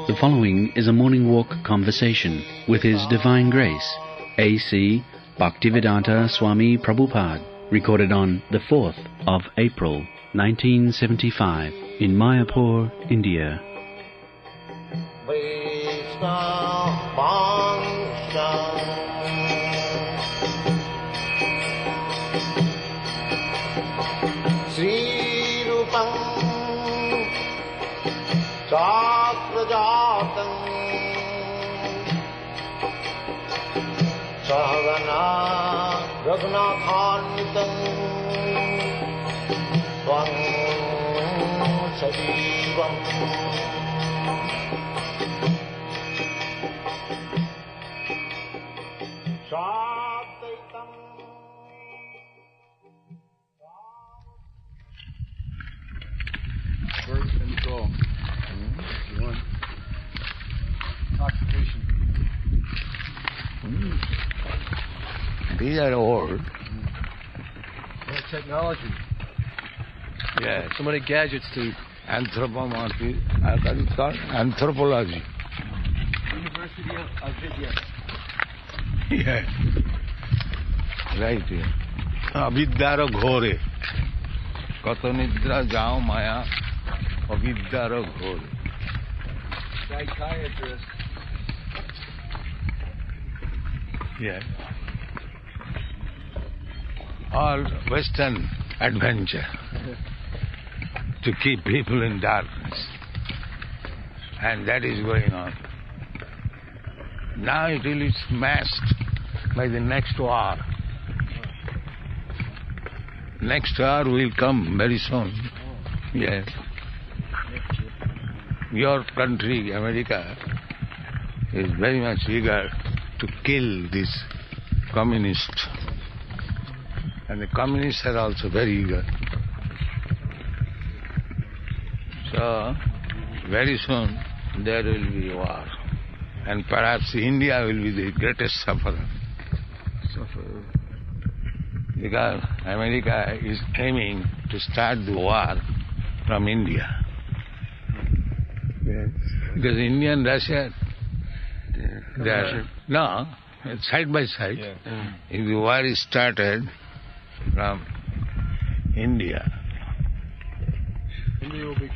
The following is a morning walk conversation with His Divine Grace, A.C. Bhaktivedanta Swami Prabhupada, recorded on the 4th of April, 1975, in Mayapur, India. Birth control. One. Intoxication. These are old. Technology. Yes. So many gadgets to... Anthropomorphy. That is called anthropology. University of Vidya. Yes. Right here. Avidyar ghore. Kato nidra jao maya. Avidyar ghore. Psychiatrist. Yes. All Western adventure to keep people in darkness. And that is going on. Now it will be smashed by the next war. Next war will come very soon. Yes. Your country, America, is very much eager to kill this communist. And the communists are also very eager. So, very soon there will be war. And perhaps India will be the greatest sufferer. Because America is aiming to start the war from India. Yes. Because India and Russia, they are, no, side by side. Yeah. If the war is started from India,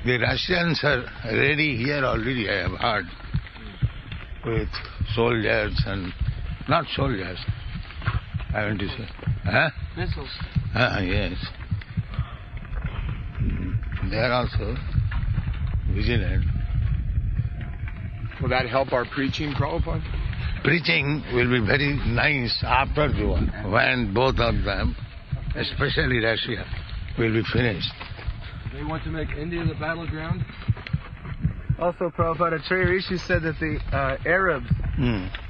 the Russians are ready here already, I have heard, with soldiers and, not soldiers, I want to say. Huh? Missiles. Yes. They are also vigilant. Will that help our preaching, Prabhupada? Preaching will be very nice after the war, when both of them, especially Russia, will be finished. They want to make India the battleground? Also, Prabhupada, Acharya Rishi said that the Arabs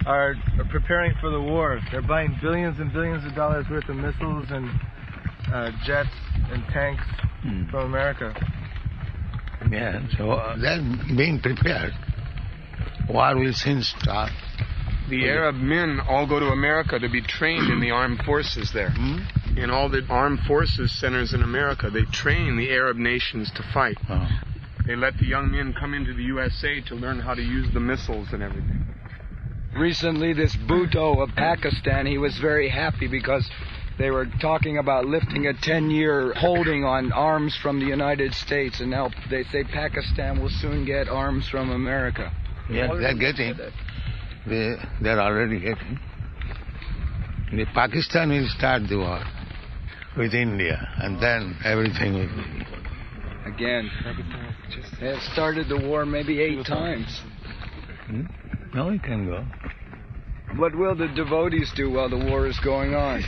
are preparing for the war. They're buying billions and billions of dollars worth of missiles and jets and tanks from America. Yeah, so they're being prepared. War will soon start. The Arab men all go to America to be trained in the armed forces there. In all the armed forces centers in America, they train the Arab nations to fight. Oh. They let the young men come into the U.S.A. to learn how to use the missiles and everything. Recently, this Bhutto of Pakistan, he was very happy because they were talking about lifting a 10-year holding on arms from the United States, and now they say Pakistan will soon get arms from America. Yeah, they're getting. They're already getting. The Pakistan will start the war with India, and then everything will be. Again, they have started the war maybe 8 times. No, we can go. What will the devotees do while the war is going on?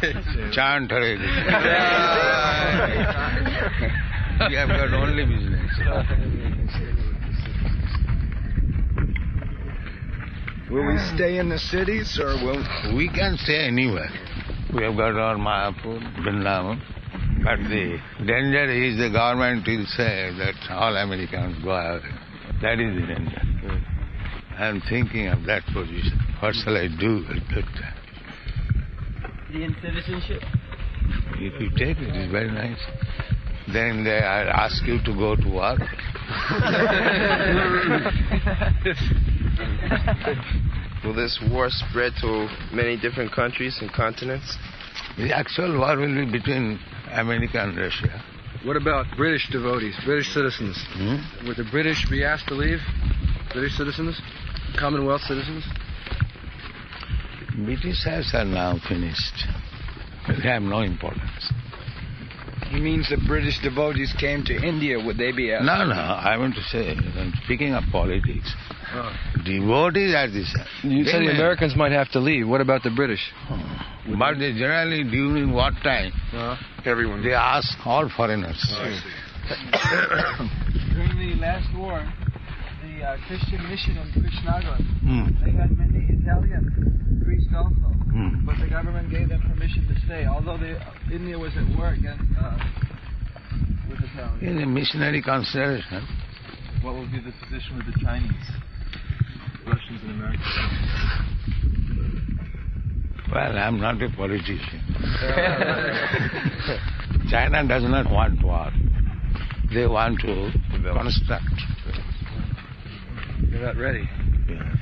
Chant Hare. We have got only business. Will we stay in the cities, or will... We can stay anywhere. We have got our Mayapur, Vrindavan. But the danger is the government will say that all Americans go away. That is the danger. I am thinking of that position. What shall I do at that time? Indian citizenship? If you take it, it's very nice. Then they ask you to go to work. Will this war spread to many different countries and continents? The actual war will be between America and Russia. What about British devotees, British citizens? Would the British be asked to leave? British citizens? Commonwealth citizens? Britishers are now finished. They have no importance. He means that British devotees came to India, would they be asked? No, I want to say, I'm speaking of politics. Devotees are this. You said the Americans might have to leave. What about the British? But they generally, during what time? Everyone. They ask all foreigners. During the last war, the Christian mission in Krishna, they had many Italian priests also. But the government gave them permission to stay, although India was at war against with Italians. In a missionary consideration. What will be the position with the Chinese, Russians and Americans? Well, I'm not a politician. China does not want war. They want to construct. They're not ready. Yeah.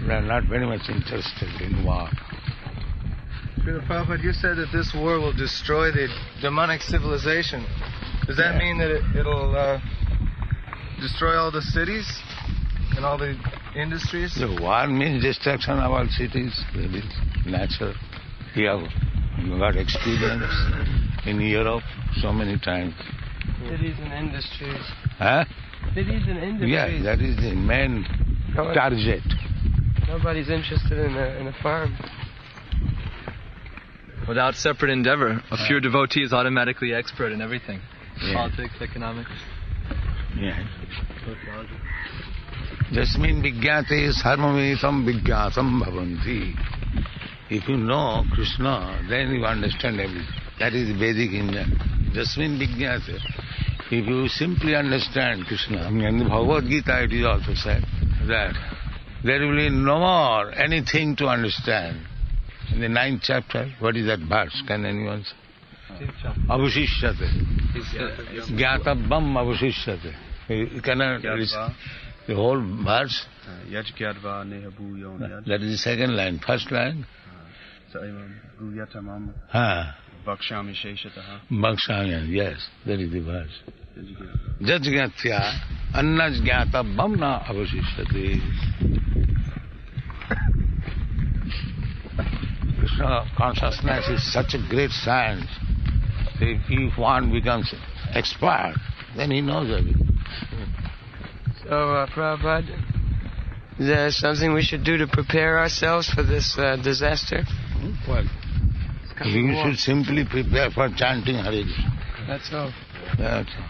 They are not very much interested in war. Srila Prabhupada, you said that this war will destroy the demonic civilization. Does that mean that it'll destroy all the cities and all the industries? The war means destruction of all cities. It is natural. We have got experience in Europe so many times. Cities and industries. Huh? Cities and industries. Yeah, that is the main target. Nobody's interested in a farm. Without separate endeavor, a pure devotee is automatically expert in everything. Yeah. Politics, economics. Yeah. Jasmin vigyate sarvametam vigyatam bhavanti. If you know Krishna, then you understand everything. That is Vedic Indian. Jasmin vigyate. If you simply understand Krishna, in the Bhagavad Gita it is also said that there will be no more anything to understand. In the 9th chapter, what is that verse? Can anyone say? Avashishyate. Gyatavam avashishyate. You cannot read the whole verse. That is the second line. First line? Bhakshami, yes, that is the verse. Jajgatya annaj gyatavam na avashishyate. Krishna consciousness is such a great science. If one becomes expert, then he knows everything. So, Prabhupada, is there something we should do to prepare ourselves for this disaster? Well, you should simply prepare for chanting Hare Krishna. That's all. That's all.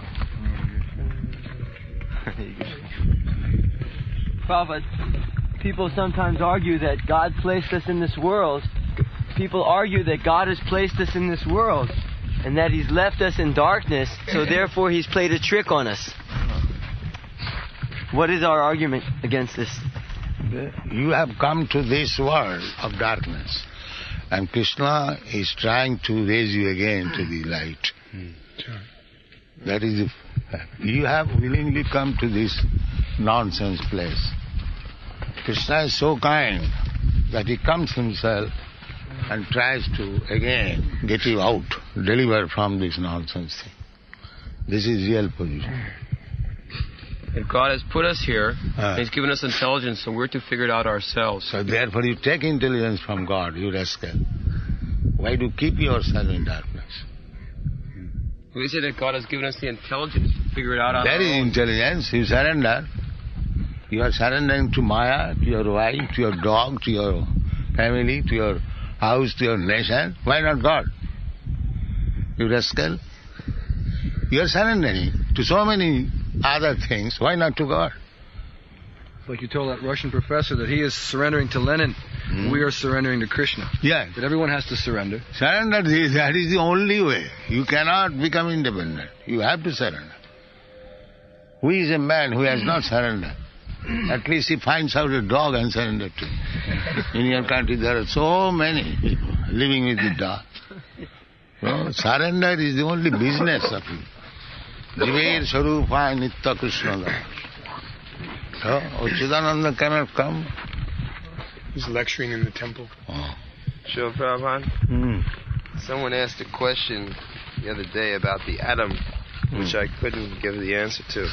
Prabhupada, people sometimes argue that God placed us in this world. People argue that God has placed us in this world and that He's left us in darkness, so therefore He's played a trick on us. What is our argument against this? You have come to this world of darkness, and Krishna is trying to raise you again to the light. That is the fact. You have willingly come to this nonsense place. Krishna is so kind that He comes Himself and tries to again get you out, deliver from this nonsense thing. This is real position. And God has put us here, He's given us intelligence, so we're to figure it out ourselves. So therefore you take intelligence from God, you rascal. Why do you keep yourself in darkness? We say that God has given us the intelligence to figure it out on our That is own. intelligence, you surrender. You are surrendering to Maya, to your wife, to your dog, to your family, to your house, to your nation. Why not God? You rascal. You are surrendering to so many other things. Why not to God? Like you told that Russian professor that he is surrendering to Lenin, we are surrendering to Krishna. Yeah. That everyone has to surrender. Surrender, that is the only way. You cannot become independent. You have to surrender. Who is a man who has not surrendered? At least he finds out a dog and surrenders to him. In your country there are so many people. living with the dog. So surrender is the only business of you. Jiver Sarupa Nitya Krishna. So Chidananda cannot come. He's lecturing in the temple. Srila Prabhupada, someone asked a question the other day about the atom, which I couldn't give the answer to.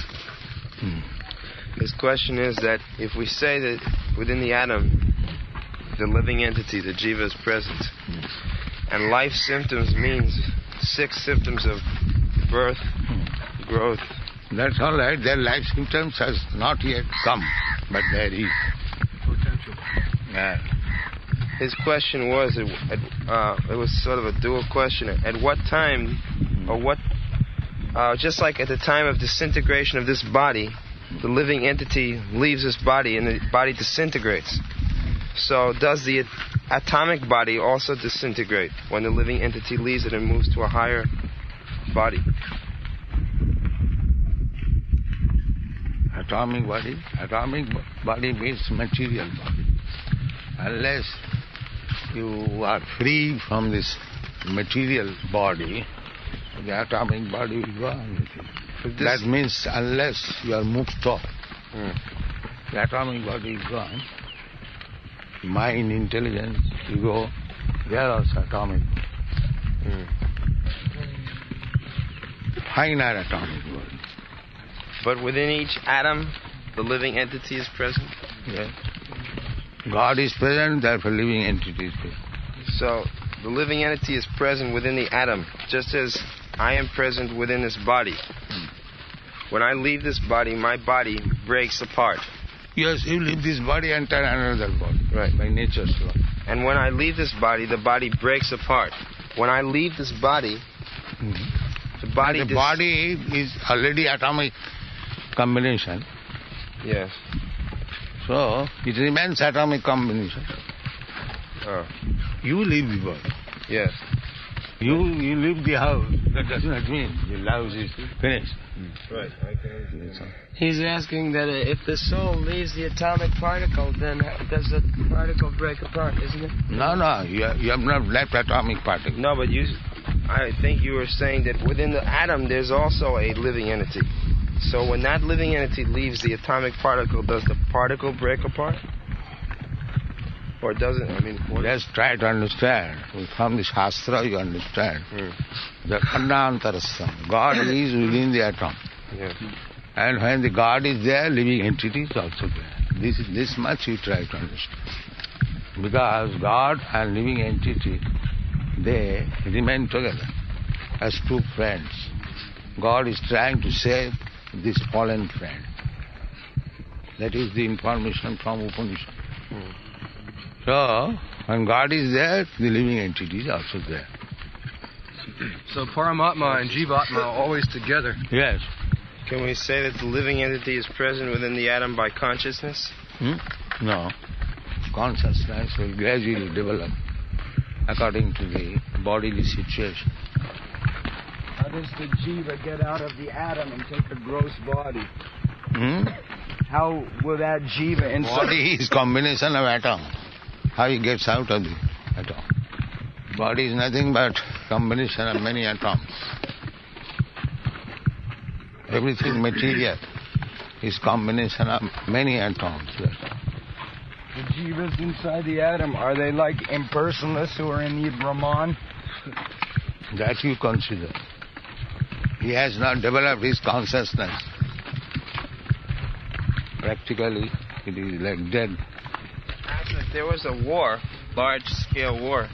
His question is that if we say that within the atom, the living entity, the jiva, is present, and life symptoms means 6 symptoms of birth, growth. That's all right. Their life symptoms has not yet come, but there is potential. Yeah. His question was, it was sort of a dual question. At what time, or what, just like at the time of disintegration of this body, the living entity leaves this body and the body disintegrates. So does the atomic body also disintegrate when the living entity leaves it and moves to a higher body? Atomic body means material body. Unless you are free from this material body, the atomic body will go on with you. That means unless you are mukta, the atomic body is gone. Mind, intelligence, ego, they are also atomic. Finer atomic body. But within each atom, the living entity is present? Yes. God is present, therefore living entity is present. So, the living entity is present within the atom, just as I am present within this body. When I leave this body, my body breaks apart. Yes, you leave this body, enter another body. Right. By nature's law. And when I leave this body, the body breaks apart. When I leave this body, the body is already atomic combination. Yes. So, it remains atomic combination. You leave the body. Yes. You leave the house. That does not mean the house is finished. Right. I can understand. He's asking that if the soul leaves the atomic particle, then does the particle break apart, isn't it? No. You have not left atomic particle. No, but I think you were saying that within the atom there's also a living entity. So when that living entity leaves the atomic particle, does the particle break apart? Or does it? I mean, let's try to understand. From the Shastra you understand. The Khandantarasam. God is within the atom. Yeah. And when the God is there, living entity is also there. This much you try to understand. Because God and living entity, they remain together as two friends. God is trying to save this fallen friend. That is the information from Upanishad. So, when God is there, the living entity is also there. So Paramatma and Jivatma are always together. Yes. Can we say that the living entity is present within the atom by consciousness? No. Consciousness will gradually develop according to the bodily situation. How does the jiva get out of the atom and take a gross body? How will that jiva inside? Body is combination of atom. How he gets out of the atom? Body is nothing but combination of many atoms. Everything material is combination of many atoms. Yes. The jivas inside the atom, are they like impersonalists who are in the Brahman? That you consider. He has not developed his consciousness. Practically, it is like dead. If there was a war, large-scale war,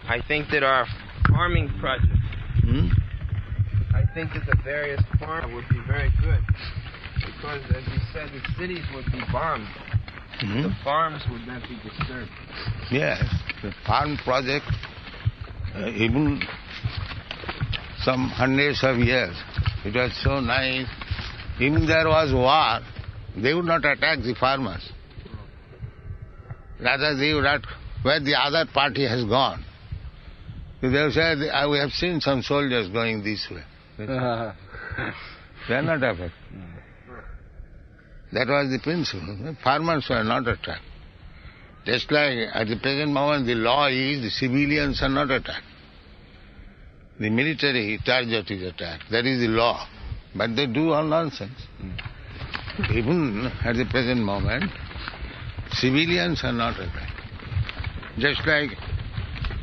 I think that our farming project, I think that the various farms would be very good. Because, as you said, the cities would be bombed. The farms would not be disturbed. Yes, the farm project, even some hundreds of years, it was so nice. Even there was war, they would not attack the farmers. Rather, they would not, where the other party has gone. They would say, we have seen some soldiers going this way. They are not affected. That was the principle. Farmers were not attacked. Just like at the present moment the law is the civilians are not attacked. The military target is attacked. That is the law. But they do all nonsense. Even at the present moment, civilians are not attacked. Just like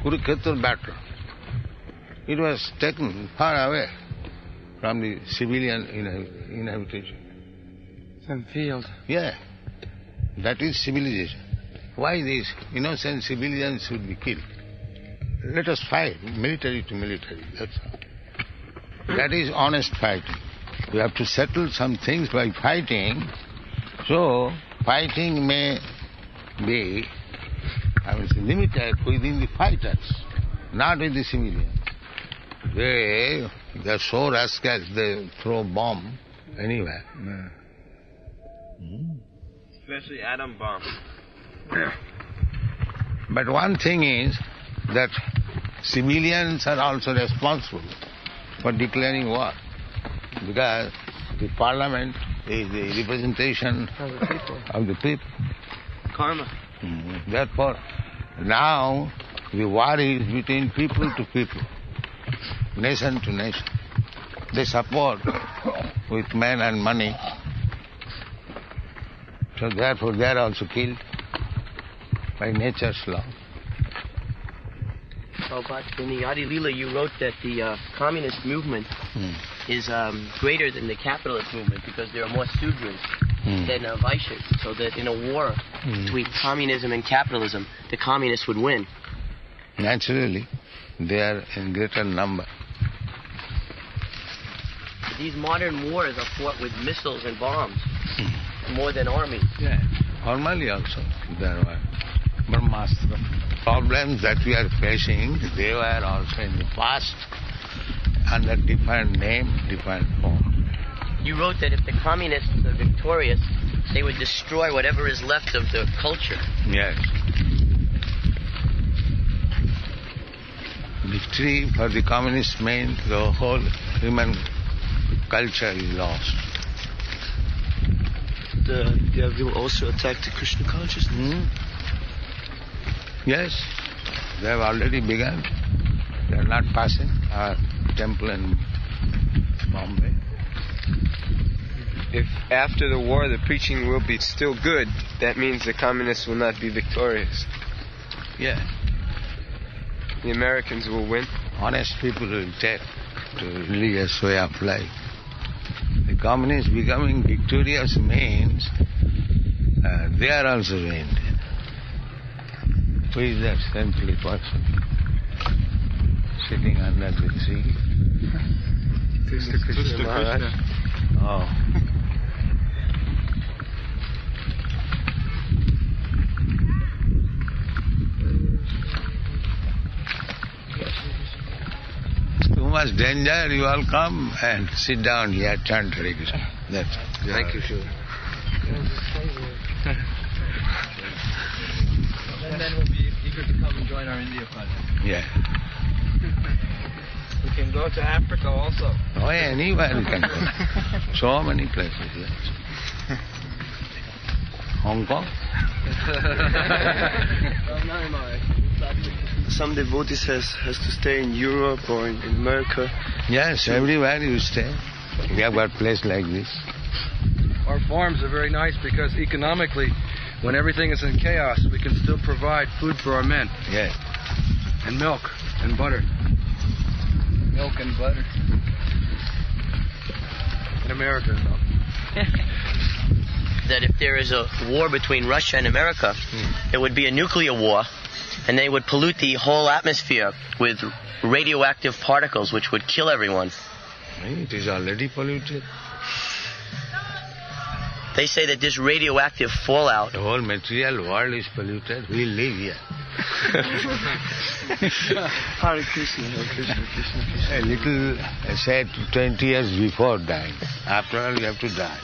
Kurukshetra battle. It was taken far away from the civilian inhabitation. Some field. Yeah. That is civilization. Why these innocent civilians should be killed? Let us fight, military to military, that's all. That is honest fighting. We have to settle some things by fighting. So, fighting may be, limited within the fighters, not with the civilians. They are so rascals, they throw bomb anywhere. Especially atom bombs. But one thing is that civilians are also responsible for declaring war, because the parliament is the representation of the people. Karma. Therefore, now the war is between people to people, nation to nation. They support with men and money. So therefore they are also killed by nature's law. But in the Adi Leela you wrote that the communist movement is greater than the capitalist movement because there are more Sudras than Vaishyas. So that in a war between communism and capitalism, the communists would win. Naturally, they are in greater number. These modern wars are fought with missiles and bombs more than armies. Yeah, formally also there were Brahmastra. Problems that we are facing, they were also in the past under different name, different form. You wrote that if the communists are victorious, they would destroy whatever is left of the culture. Yes. Victory for the communists means the whole human culture is lost. They will also attack the Krishna consciousness. Yes, they have already begun. They are not passing our temple in Bombay. If after the war the preaching will be still good, that means the communists will not be victorious. Yeah. The Americans will win. Honest people will take to religious way of life. The communists becoming victorious means they are also ruined. Who is that saintly person sitting under the tree? Krishna. Oh. It's too much danger, you all come and sit down here, chant Hare Krishna. That's it. Thank you, Srila. And then we'll be eager to come and join our India project. Yeah. We can go to Africa also. Oh, yeah, anywhere we can go. So many places, yes. Hong Kong? Some devotees has to stay in Europe or in America. Yes, everywhere you stay. We have got a place like this. Our farms are very nice because economically, when everything is in chaos, we can still provide food for our men. Yes. And milk and butter. Milk and butter. In America, milk. That if there is a war between Russia and America, it would be a nuclear war, and they would pollute the whole atmosphere with radioactive particles, which would kill everyone. It is already polluted. They say that this radioactive fallout... The whole material world is polluted. We live here. Hare Krishna, Hare Krishna, Krishna Krishna. A little, I said, 20 years before dying. After all, you have to die.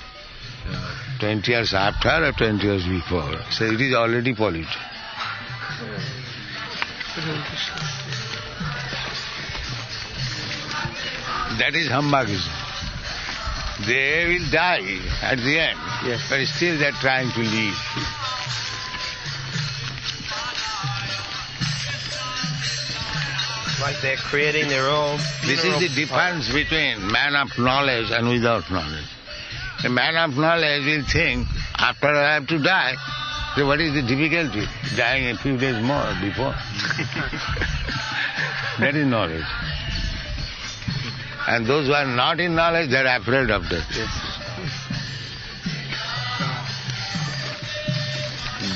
20 years after or 20 years before. So it is already polluted. That is humbugism. They will die at the end. Yes. But still they are trying to live. Like they're creating their own. This is the difference between man of knowledge and without knowledge. A man of knowledge will think, after I have to die, so what is the difficulty? Dying a few days more before. That is knowledge. And those who are not in knowledge, they are afraid of death. Yes.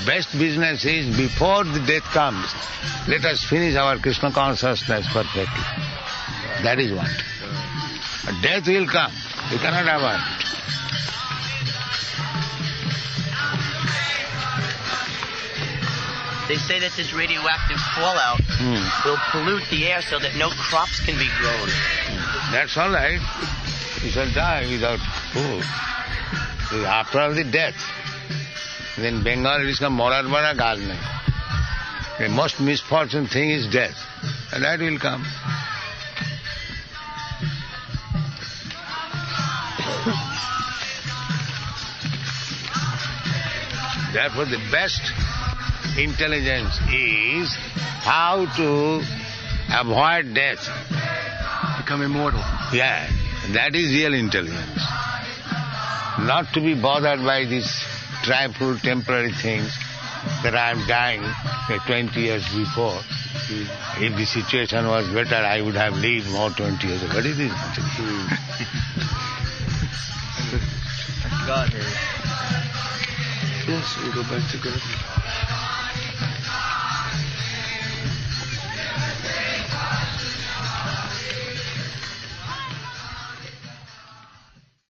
Best business is, before the death comes, let us finish our Krishna consciousness perfectly. That is what. But death will come. You cannot avoid it. They say that this radioactive fallout will pollute the air so that no crops can be grown. That's all right. You shall die without food. After all the death. Then Bengal is a morar bara gal nahi. The most misfortune thing is death. And that will come. Therefore the best intelligence is how to avoid death. Become immortal. Yeah, that is real intelligence. Not to be bothered by these trifle, temporary things that I am dying 20 years before. If the situation was better, I would have lived more 20 years ago. What is this? God, Hare. Yes, we go back to God.